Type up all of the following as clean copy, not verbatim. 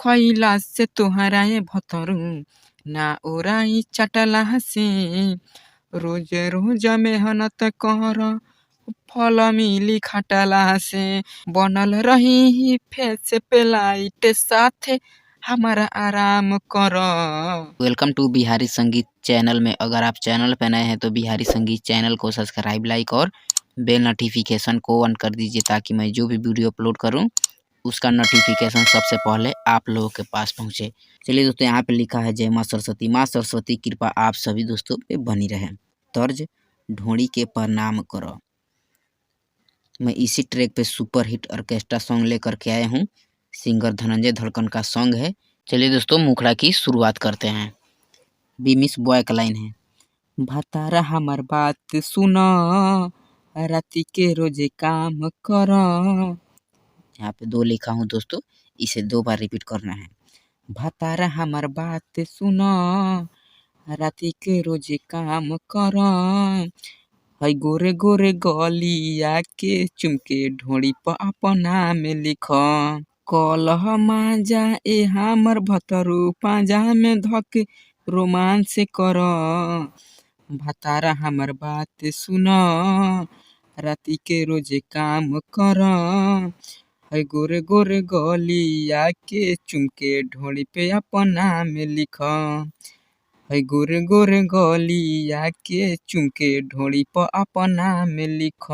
खइला से तोहरा भतरू ना ओराई चटला से रोज रोज मेहनत कर फल मिली खटला से बनल रही फेस पे लाइट साथे हमारा आराम कर। वेलकम टू बिहारी संगीत चैनल में। अगर आप चैनल पे नए हैं तो बिहारी संगीत चैनल को सब्सक्राइब, लाइक और बेल नोटिफिकेशन को ऑन कर दीजिए ताकि मैं जो भी वीडियो अपलोड करूं उसका नोटिफिकेशन सबसे पहले आप लोगों के पास पहुंचे। चलिए दोस्तों, यहाँ पे लिखा है जय माँ सरस्वती। माँ सरस्वती कृपा आप सभी दोस्तों पे बनी रहे। तर्ज ढोड़ी के प्रणाम करो। मैं इसी ट्रैक पे सुपर हिट ऑर्केस्ट्रा सॉन्ग लेकर के आया हूँ। सिंगर धनंजय धड़कन का सॉन्ग है। चलिए दोस्तों, मुखड़ा की शुरुआत करते हैं। बीमिस बॉय का लाइन है, भतारा हमार बात सुनो राती के रोजे काम करो। यहाँ पे दो लिखा हूँ दोस्तों, इसे 2 बार रिपीट करना है। भतारा हमार बात सुनो राती के रोजे काम करो। है गोरे गोरे गलिया के चुमके ढोड़ी पर अपना में लिख। कलह माजा ए हमर भतरू पाजा में धके रोमांस कर। भतारा हमर बात सुन राती के रोजे काम कर। है गोरे गोरे गलिया के चुमके ढोड़ी पे अपना में लिख। है गोरे गोरे गलिया के चुमके ढोड़ी पर अपना में लिख।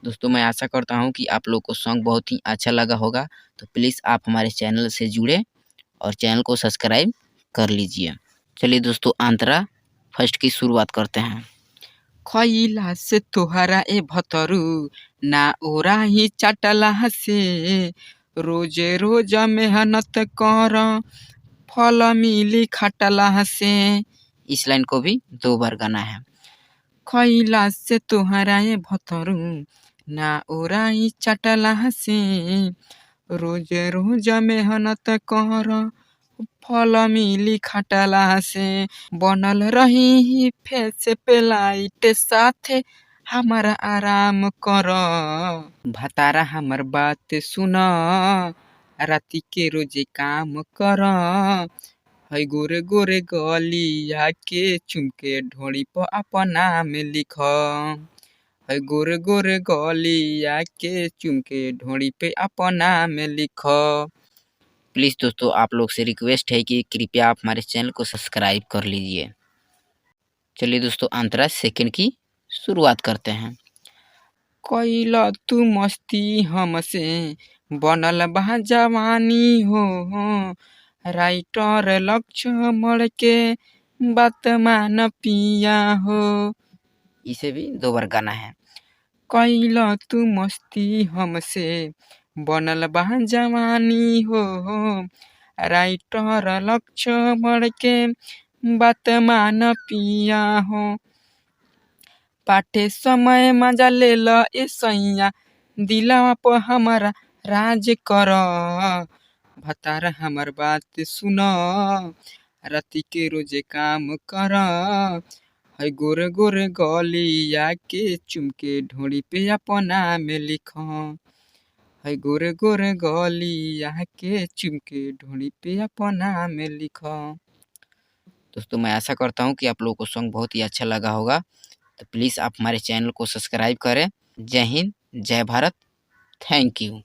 दोस्तों, मैं आशा करता हूँ कि आप लोग को सॉन्ग बहुत ही अच्छा लगा होगा। तो प्लीज़ आप हमारे चैनल से जुड़े और चैनल को सब्सक्राइब कर लीजिए। चलिए दोस्तों, अंतरा फर्स्ट की शुरुआत करते हैं। खइला से तोहरा भतरू ना ओरा ही चटला से रोज रोज मेहनत कर फल मिली खटला से। इस लाइन को भी 2 बार गाना है। खइला से तोहरा भतरू ना ओराई चटला से रोज रोज मेहनत कर फल मिली खटला से बनल रही फेस पे लाइट साथे हमारा आराम कर। भतारा हमर बात सुन राती के रोजे काम कर। है गोरे गोरे गलिया के चुमके ढोड़ी पर अपना में लिख। है गोरे गोरे गलिया के चुमके ढोड़ी पे अपना में लिख। प्लीज़ दोस्तों, आप लोग से रिक्वेस्ट है कि कृपया आप हमारे चैनल को सब्सक्राइब कर लीजिए। चलिए दोस्तों, अंतरा सेकंड की शुरुआत करते हैं। कैला तू मस्ती हमसे बनल बा जवानी हो राइटर लक्ष्मण के बात मान पिया हो। इसे भी 2 बार गाना है। कैला तू मस्ती हमसे बनल बा जवानी हो राइटर लक्ष्मण के बात मान पिया हो। पाठे समय मजा ले ल ए सैया दिलवा पर हमारा राज कर। भतारा हमर बात सुन राती के रोजे काम कर। है गोरे गोरे गलिया के चुमके ढोड़ी पे अपना में लिख। है गोरे गोरे गलिया के चुमके ढोड़ी पे अपना में लिख। दोस्तों, मैं आशा करता हूँ कि आप लोगों को सॉन्ग बहुत ही अच्छा लगा होगा। तो प्लीज़ आप हमारे चैनल को सब्सक्राइब करें। जय हिंद, जय भारत, थैंक यू।